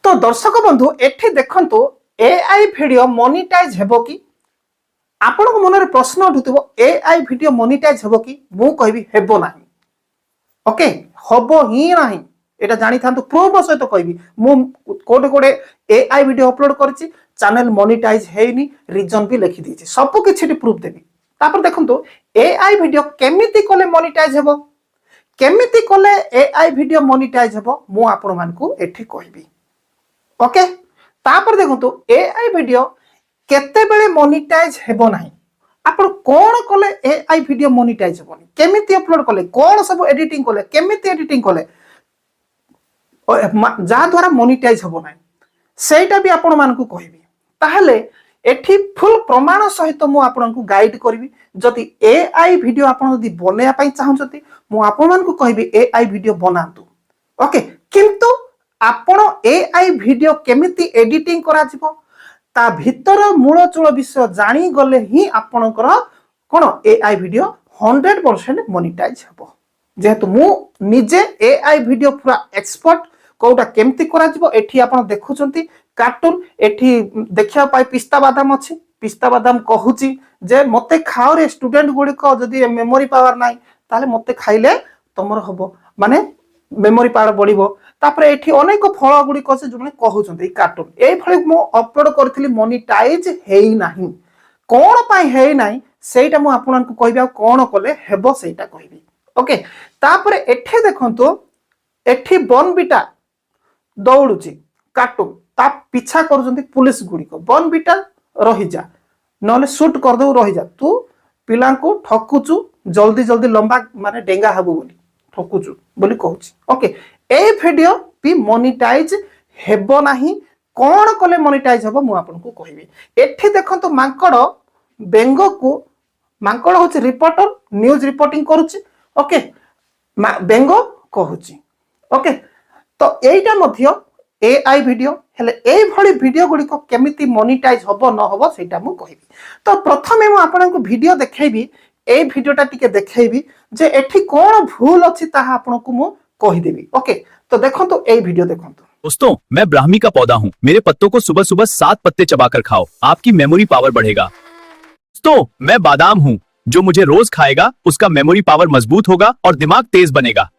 तो दर्शक बंधु एठी देखंतु एआई वीडियो मोनेटाइज हेबो कि आपण को मन रे प्रश्न उठुथिबो एआई वीडियो मोनेटाइज हेबो कि मु कहबी हेबो नाही ओके हबो ही नाही एटा जानि थांतु प्रूफ सहित कहबी मु कोटे कोटे एआई वीडियो अपलोड करछि चैनल मोनेटाइज हेनी रीजन भी लिखि दिछि सब किछि प्रूफ देबी तापर देखंतु एआई वीडियो केमिति कोले मोनेटाइज हेबो केमिति कोले एआई वीडियो मोनेटाइज हेबो मु आपण मानकू एठी कहबी ओके तापर देखंतु एआई वीडियो केते बेले मोनेटाइज हेबो नाही आपण कोन कोले एआई वीडियो मोनेटाइज हेबोनी केमिति अपलोड कोले कोन सब एडिटिंग कोले केमिति एडिटिंग कोले जा द्वारा मोनेटाइज हेबो नाही सेटा भी आपण मानकू कहबी ताहले एठी फुल प्रमाण सहित मु आपनकू गाइड करबी जति एआई वीडियो आपण जदि बनेया पई चाहउछती मु आपण मानकू कहबी एआई वीडियो बनातु ओके किंतु आपण एआई वीडियो केमिति एडिटिंग करा जिवो ता भीतर मूल चूल विषय जानी गले ही आपणकर कोन एआई वीडियो 100% मोनेटाइज हेबो जेहेतु मु निजे एआई वीडियो पूरा एक्सपर्ट कोटा केमिति करा जिवो एठी आपण देखुचंती कार्टून एठी देखिया पाई पिस्ता बादाम अछि पिस्ता बादाम कहूची जे मते खाओ रे स्टूडेंट गुडी को जदी मेमोरी पावर नाही ताले मते खाइले तमर हबो माने मेमोरी पावर बढ़िबो तापरे एठी अनेक फल गुडी को से जोने कहउचंती कार्टून ए फळे मो अपलोड करथिली मोनेटाइज हेई नाही कोन पाई हेई नाही सेटा मु आपन को कहबी आ कोन कोले हेबो सेटा कहबी ओके तापरे एठी देखंतो एठी बॉर्नविटा दौड़ुची कार्टून ता पीछा करूचंती पुलिस गुडी को बॉर्नविटा रहि जा नले शूट कर दउ रहि जा तू पिला को ठकुचू जल्दी जल्दी लंबा माने डेंगा हबो बोली ठकुचू बोली कहूची ओके ए वीडियो भी मोनेटाइज हेबो नाही कोन कोले मोनेटाइज हेबो मु आपन को कहबी एठी देखंतो मांकड़ बेंग को मांकड़ होची रिपोर्टर न्यूज रिपोर्टिंग करूची ओके बेंग कहूची ओके तो एटा मध्य एआई वीडियो हेले ए भली वीडियो गुडी को केमिति मोनेटाइज हबो न हबो सेटा मु कहबी तो प्रथमे मु आपन को वीडियो देखेबी ए वीडियोटा टिके देखेबी जे एठी कोन भूल अछि ताहा आपन को मु कहि देबी ओके तो देखंतो ए वीडियो देखंतो दोस्तों मैं ब्राह्मी का पौधा हूँ मेरे पत्तों को सुबह सुबह 7 पत्ते चबाकर खाओ आपकी मेमोरी पावर बढ़ेगा। दोस्तों मैं बादाम हूँ जो मुझे रोज खाएगा उसका मेमोरी पावर मजबूत होगा और दिमाग तेज बनेगा।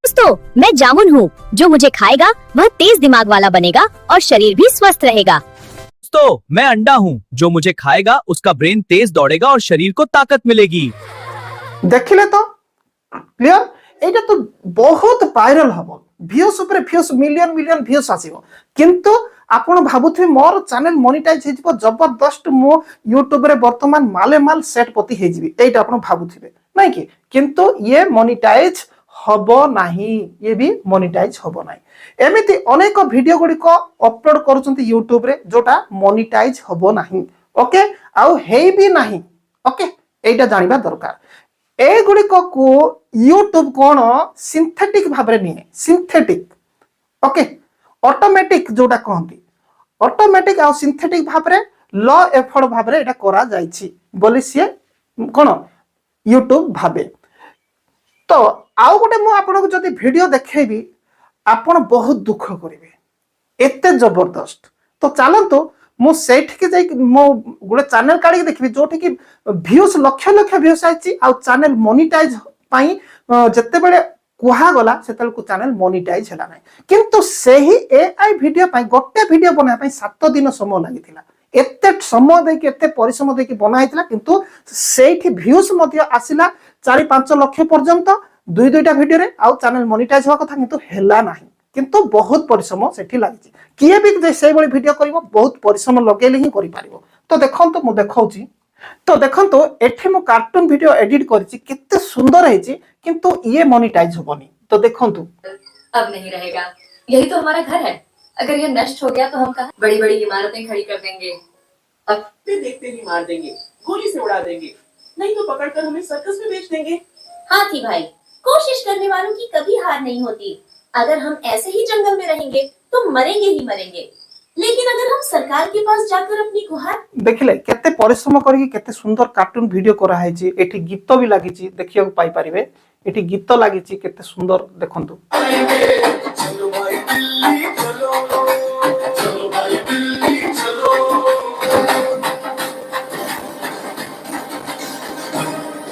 दोस्तों मैं जामुन हूँ जो मुझे खाएगा वह तेज दिमाग वाला बनेगा और शरीर भी स्वस्थ रहेगा। दोस्तों मैं अंडा हूँ जो मुझे खाएगा उसका ब्रेन तेज दौड़ेगा और शरीर को ताकत मिलेगी। देखिले तो क्लियर एटा तो बहुत वायरल हबो व्यूज ऊपर व्यूज मिलियन मिलियन व्यूज आसीबो किंतु आपण भाबुथि मोर चैनल मोनेटाइज हेजिबो जबरदस्त मो YouTube रे वर्तमान माले माल सेट पति हेजिबी एटा आपण भाबुथिबे नै कि किंतु ये मोनेटाइज हबो नाही ये भी मोनेटाइज हबो नाही एमिति अनेक वीडियो गुडी को अपलोड करूचंती YouTube रे जोटा मोनेटाइज हबो नाही ओके आउ हेई भी नाही ओके एटा जानिबा दरकार ए गुडी को YouTube कोन सिंथेटिक भाबरे निए सिंथेटिक ओके ऑटोमेटिक जोटा कहंती ऑटोमेटिक आ सिंथेटिक भाबरे लो एफर्ट भाबरे एटा करा जाईछि बोली से कोन YouTube भाबे तो आउ गोटे मु आपन को जदी वीडियो देखेबी आपण बहुत दुख करिवे एते जबरदस्त तो चलंतो मु सेठ के जाई मो गोटे चैनल काढी देखबी जोठी कि व्यूज लक्ष लक्ष व्यूज आइछि आ चैनल मोनेटाइज पाई जत्ते बेले कुहा गला सेतल को चैनल मोनेटाइज हला नै किंतु सेही एआई वीडियो पाई गोटे वीडियो बना पाई 7 दिन समय लागिथिला एते समय दे के एते परिश्रम दे के बनाइथिला किंतु सेठी व्यूज मध्य आसिला 4-5 लाख पर्यंत दुई दुईटा वीडियो रे आ चैनल मोनेटाइज होवा कथा किंतु हेला नाही किंतु बहुत परिश्रम सेठी लागिछि किए भी जे से बड़ी वीडियो करिवो बहुत परिश्रम लगेले ही करि पारिवो तो देखंतो मु देखाउछि तो देखंतो एठी मु कार्टून वीडियो एडिट करिछि कित्ते सुंदर हेछि किंतु ये मोनेटाइज होबनी तो देखंतो अब नहीं रहेगा यही तो हमारा घर है अगर ये नष्ट हो गया तो हम कहां बड़ी-बड़ी इमारतें खड़ी कर देंगे अब देखते ही मार देंगे गोली से उड़ा देंगे नहीं तो पकड़कर हमें सर्कस में बेच देंगे। हाथी भाई कोशिश करने वालों की कभी हार नहीं होती अगर हम ऐसे ही जंगल में रहेंगे तो मरेंगे ही मरेंगे लेकिन अगर हम सरकार के पास जाकर अपनी गुहार देखिले केते परिश्रम करके केते सुंदर कार्टून वीडियो करा है जी एठी गीत भी लागि छी देखियो पाई परिबे एठी गीत लागि छी केते सुंदर देखंतु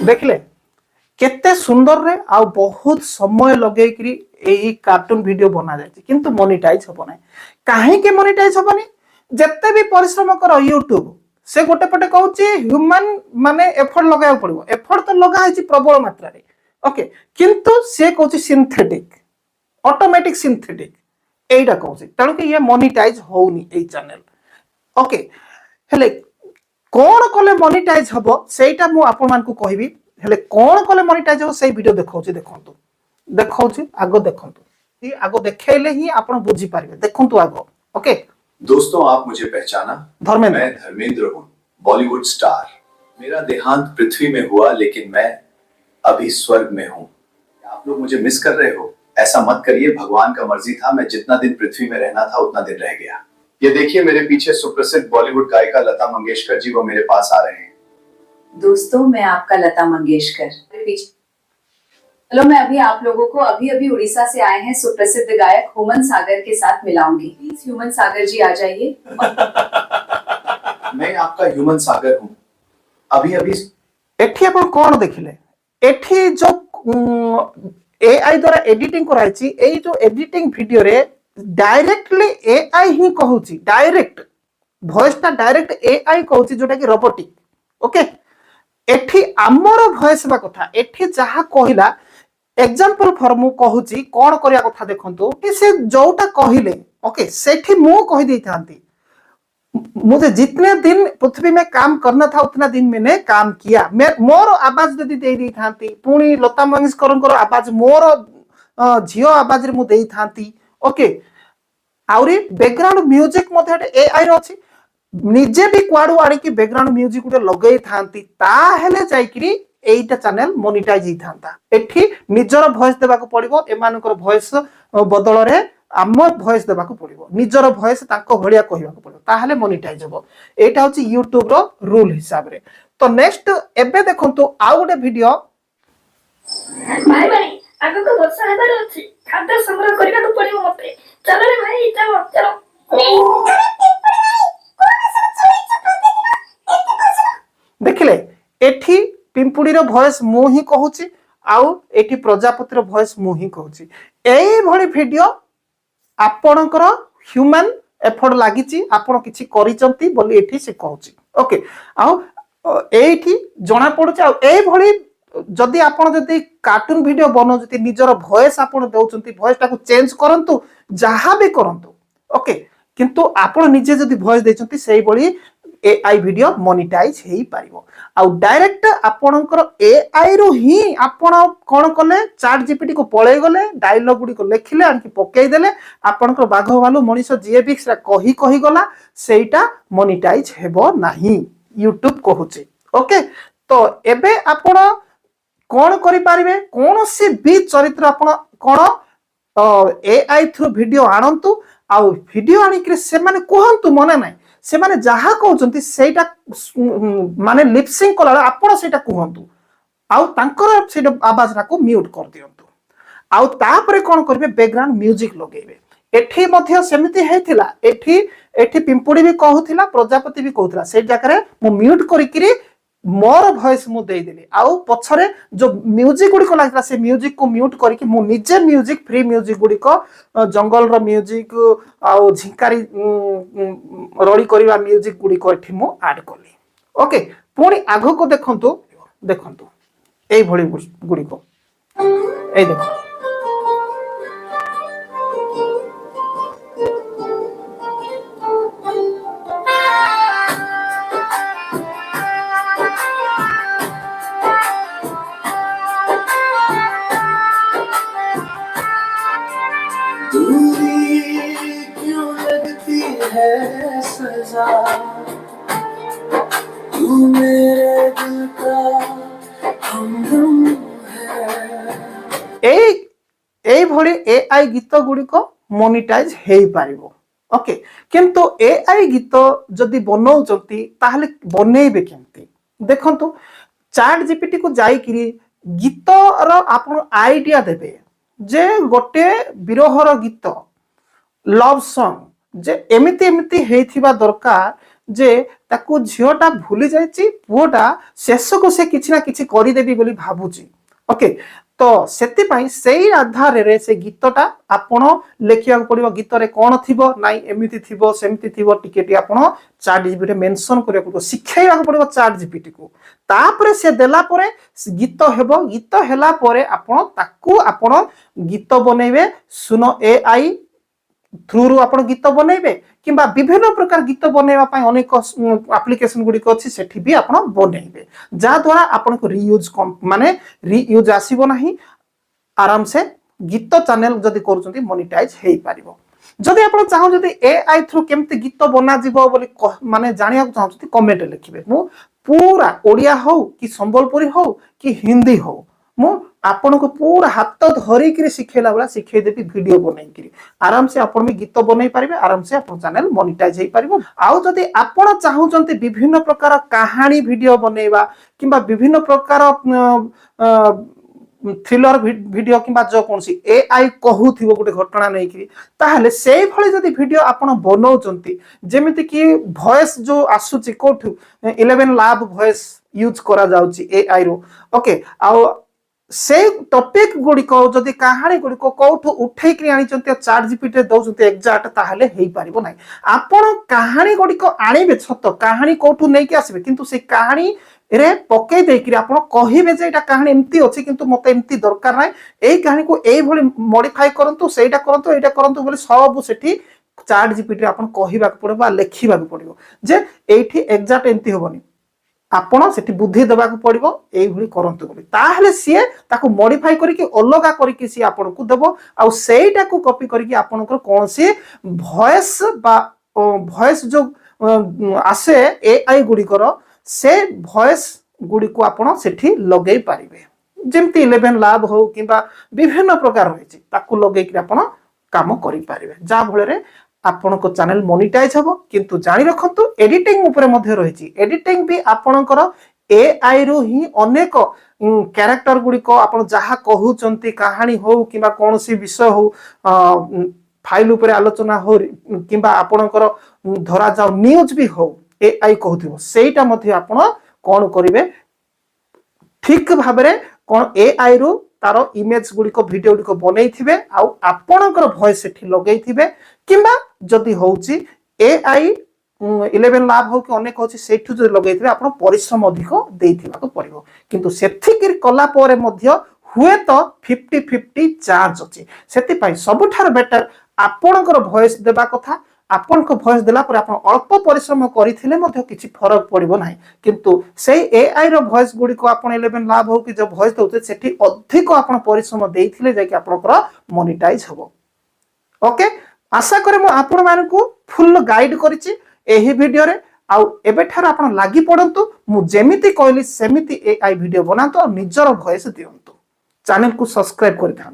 देखले केते सुंदर रे आ बहुत समय लगे करी एही कार्टून वीडियो बना जाय किंतु मोनेटाइज होबो नै काहे के मोनेटाइज होबनी जत्ते भी परिश्रम करो यूट्यूब से गोटे पटे कहूची ह्यूमन माने एफर्ट लगाय पड़िबो एफर्ट तो लगा है प्रबल मात्रा रे ओके किंतु से कहूची सिंथेटिक ऑटोमेटिक सिंथेटिक एटा कहूची तणु कि ये मोनेटाइज होउनी ए चैनल ओके हेले कोन कले मोनेटाइज हबो सेटा मु आपन मान को कहबी हेले कोन कले मोनेटाइज हो से वीडियो देखौची देखंतु देखौची आगो देखंतु आगो देखेले ही आपण बुझी पारिबे देखंतु आगो ओके दोस्तों आप मुझे पहचाना धर्मेंद्र मैं धर्मेंद्र हूँ बॉलीवुड स्टार मेरा देहांत पृथ्वी में हुआ लेकिन मैं अभी स्वर्ग में हूँ आप लोग मुझे मिस कर रहे हो ऐसा मत करिए भगवान का मर्जी था मैं जितना दिन पृथ्वी में रहना था उतना दिन रह गया ये देखिए मेरे पीछे सुप्रसिद्ध बॉलीवुड गायिका लता मंगेशकर जी वो मेरे पास आ रहे हैं दोस्तों मैं आपका लता मंगेशकर चलो मैं अभी आप लोगों को अभी उड़ीसा से आए हैं सुप्रसिद्ध गायक ह्यूमन सागर के साथ मिलाऊंगी प्लीज ह्यूमन सागर जी आ जाइए मैं आपका ह्यूमन सागर हूँ अभी एठी आपण कोन देखिले एठी जो एआई द्वारा एडिटिंग कराइछि एई जो एडिटिंग वीडियो रे डायरेक्टली एआई ही कहूची डायरेक्ट वॉइस ता डायरेक्ट एआई कहूची जोटा कि रोबोटिक ओके एठी हमर वॉइस बा कथा एठी जहा कहिला एग्जांपल फॉर मु कहूची कोन करिया कथा देखंतु कि से जोटा कहिले ओके सेठी मु कहि देई थांती मुझे जितने दिन पृथ्वी में काम करना था उतना दिन मैंने काम किया मैं मोर आवाज यदि दे दी थांती पुणी लता मंगेशकर आवाज मोर झियो आवाज रे मु देई थांती ओके आउरी बैकग्राउंड म्यूजिक मते एआई रो अछि निजे भी क्वाडू आड़ी की बैकग्राउंड म्यूजिक उटे लगेई थांती ता हेले जाईकरी एटा चैनल मोनेटाइज ही थांता एठी निजर वॉइस देबा को पड़िबो एमानकर वॉइस बदल रे आम वॉइस देबा को पड़िबो निजर वॉइस ताको भलिया कहिबा को पड़िबो ताहले मोनेटाइज होबो एटा होची YouTube रो रूल हिसाब रे तो नेक्स्ट एबे देखंतु आ गोटे वीडियो भाई भाई आगो को वर्षा हेबार अछि खाद्य संग्रह करिबा को पड़िबो मते चलो रे भाई चलो चलो देखिले एठी पिंपुड़ी रो वॉइस मु ही कहूची आउ एठी प्रजापति रो वॉइस मु ही कहूची एई भली वीडियो आपणकर ह्यूमन एफर्ट लागिची आपण किछि करिचंती बोली एठी से कहूची ओके आउ एठी जणा पडुची आउ एई भली जदि आपण जदि कार्टून वीडियो बनौजती निजर वॉइस आपण देउचंती वॉइस टाको चेंज करंतु जहा भी करंतु ओके किंतु आपण निजे जदि वॉइस देचंती सेई भली एआई वीडियो मोनेटाइज हेई पारिबो आउ डायरेक्ट आपणकर एआई रो ही आपण कोन कले चैट जीपीटी को पळे गले डायलॉग गुडी को लेखिले आनकी पकेई देले आपणकर बाघ वालू मनीष जीएफएक्स रा कही गला सेटा मोनेटाइज हेबो नाही YouTube कहूची ओके तो एबे आपण कोन करि पारिबे कोनोसी भी चरित्र आपण कोन एआई थ्रू वीडियो आनंतु आउ वीडियो आनी कि से माने कहंतु मने नाही से माने जहा कहउचंती सेटा माने लिपसिंग कला आपण सेटा कहंतु आउ तांकर सेटा आवाज राको म्यूट कर दियंतु आउ तापरे कोन करबे बैकग्राउंड म्यूजिक लगेबे एठी मध्ये सेमिति हेतिला एठी पिंपुड़ी भी कहउथिला प्रजापति भी कहउथिला से जाकरे मु म्यूट करिकरी मोर वॉइस मु दे देली आउ पछरे जो म्यूजिक गुडी को लागला से म्यूजिक को म्यूट करके मु निजे म्यूजिक फ्री म्यूजिक गुडी को जंगल रो म्यूजिक आउ झिंकारी रडी करबा म्यूजिक गुडी को एठी मु ऐड करली ओके पुणी आगो को देखंतु देखंतु एई भली गुडी को एई देखो सजा तू मेरे दिल का हमदम है ए भली एआई गीत गुडी को मोनेटाइज हेई पारिबो ओके किंतु एआई गीत जदि बनौचंती ताहले बनेइबे केमती देखंतु चैट जीपीटी को जाई करी गीत रो आपण आईडिया देबे जे गोटे विरहर गीत लव सॉन्ग जे एमिति एमिति हेइथिबा दरकार ଯେ ତାକୁ ଝିଅଟା ଭୁଲି ଯାଇଛି, ପୁଅଟା ଶେଷକୁ ସେ କିଛି ନା କିଛି କରିଦେବି ବୋଲି ଭାବୁଛି। ଓକେ, ତ ସେଥିପାଇଁ ସେଇ ଆଧାରରେ ସେ ଗୀତଟା ଆପଣ ଲେଖିବାକୁ ପଡିବ। ଗୀତରେ କ'ଣ ଥିବ, ନାଇଁ ଏମିତି ଥିବ ସେମିତି ଥିବ, ଟିକେ ଟିକେ ଆପଣ ଚାଟ୍ ଜିପିଟିରେ ମେନସନ କରିବାକୁ ପଡିବ, ଶିଖେଇବାକୁ ପଡିବ ଚାଟ୍ ଜିପିଟିକୁ। ତାପରେ ସେ ଦେଲା ପରେ ଗୀତ ହେବ। ଗୀତ ହେଲା ପରେ ଆପଣ ତାକୁ ଗୀତ ବନେଇବେ। ସୁନ AI थ्रू आप गीत बनइबे किंबा विभिन्न प्रकार गीत बनइबा पई अनेक एप्लिकेशन गुडी अछि, सेठी भी आप बनइबे, जा द्वारा आपन को रीयूज माने रीयूज आसीबो नाही। आराम से गीत चैनल जदि करूछंती मोनेटाइज हेई पारिबो। जदि आपण चाहो जदि AI थ्रू केमते गीत बना जिवो बोली माने जानिया चाहछंती कमेंट लिखिबे। मु पूरा ओडिया हो कि संबलपुरी हो कि हिंदी हो, मु आपण को पूरा हाथ धरी कि शिखेला वाला शिखे देबी वीडियो बनाई कि आराम से आपण भी गीत बनई पारिबे, आराम से आपण चैनल मोनेटाइज हेई पारिबो। आउ जदि आपण चाहउचंती विभिन्न प्रकार कहानी वीडियो बनैबा किंबा विभिन्न प्रकार थ्रिलर वीडियो किंबा जो कोनसी AI कहूथिबो गोटे घटना नै कि, ताहले सेही भली जदि वीडियो आपण बनौचंती, जेमिति कि वॉइस जो आसुची कोठु 11 लैब वॉइस यूज करा जाउची AI रो। ओके, आउ से टॉपिक गुडी को जदि कहानी गुडी को कोठु उठै कि आनी चंती चाट जीपीटी रे दउचंती एग्जैक्ट, ताहले हेई पारिबो नै। आपण कहानी गुडी को आनिबे छत कहानी कोठु नै कि आसीबे, किंतु से कहानी रे पके दे कि आपण कहिबे जे एटा कहानी एम्ति अछि किंतु मते एम्ति दरकार नै, एई कहानी को एई भली मॉडिफाई करंतु, सेटा करंतु, एटा करंतु बोली सब सेठी चाट जीपीटी रे आपण कहिबा पड़बा, लेखिबा पड़िबो जे एठी एग्जैक्ट एम्ति होबनी, आपण सेठी बुद्धि देबा पड़िबो एई भली करंतु बोली। ताहले सिए ताको मॉडिफाई करिकि अलगा करिकि सिए आपण को देबो, आ सेटा को कॉपी करिकि आपनकर कोनसी वॉइस बा वॉइस जो आसे AI गुडी करो से वॉइस गुडी को आपण सेठी लगेई पारिबे। जेमति 11 लैब हो किंबा विभिन्न प्रकार होइछि, ताको लगेई कि आपण काम करि पारिबे, जा भले आपण को चैनल मोनेटाइज हबो। किंतु जानि रखंतु एडिटिंग ऊपर मध्ये रहिछि, एडिटिंग भी आपणकर AI रो ही अनेक कैरेक्टर गुडी को आपण जहा कहउचंती कहानी हो किंबा कोनसी विषय हो, फाइल ऊपर आलोचना हो किंबा आपणकर धरा जाऊ न्यूज भी हो, AI कहउथिबो सेटा मध्ये आपण कोन करिवे ठीक भाबरे कोन AI रो तारो इमेज गुडी को वीडियो गुडी को बनै थिबे, आ आपणकर वॉइस सेठी लगै थिबे, किंबा जदि होउची AI 11 लाभ हो कि अनेक होची सेठु जदि लगै थिबे आपण परिश्रम अधिक देइथिबा को पड़िबो। किंतु सेथिकिर कला परे मध्ये हुए तो 50-50 चार्ज अछि, सेति पई सबठार बेटर आपणकर वॉइस देबा कथा। आपनको वॉइस देला पर आपण अल्प परिश्रम करिथिले मध्ये किछि फरक पड़िबो नाही, किंतु सेही AI रो वॉइस गुडी को आपण 11 लाभ हो कि जो वॉइस दउते सेठी अधिक आपण परिश्रम देइथिले जे कि आपनकर मोनेटाइज हबो। ओके, आशा करे मु आपण मानकु फुल गाइड करिछि एही वीडियो रे। आउ एबे ठार आपण लागि पडंतु, मु जेमिति कहली सेमिति AI वीडियो बनातो और निजर वॉइस दियंतु। चैनल को सब्सक्राइब करि थांतु।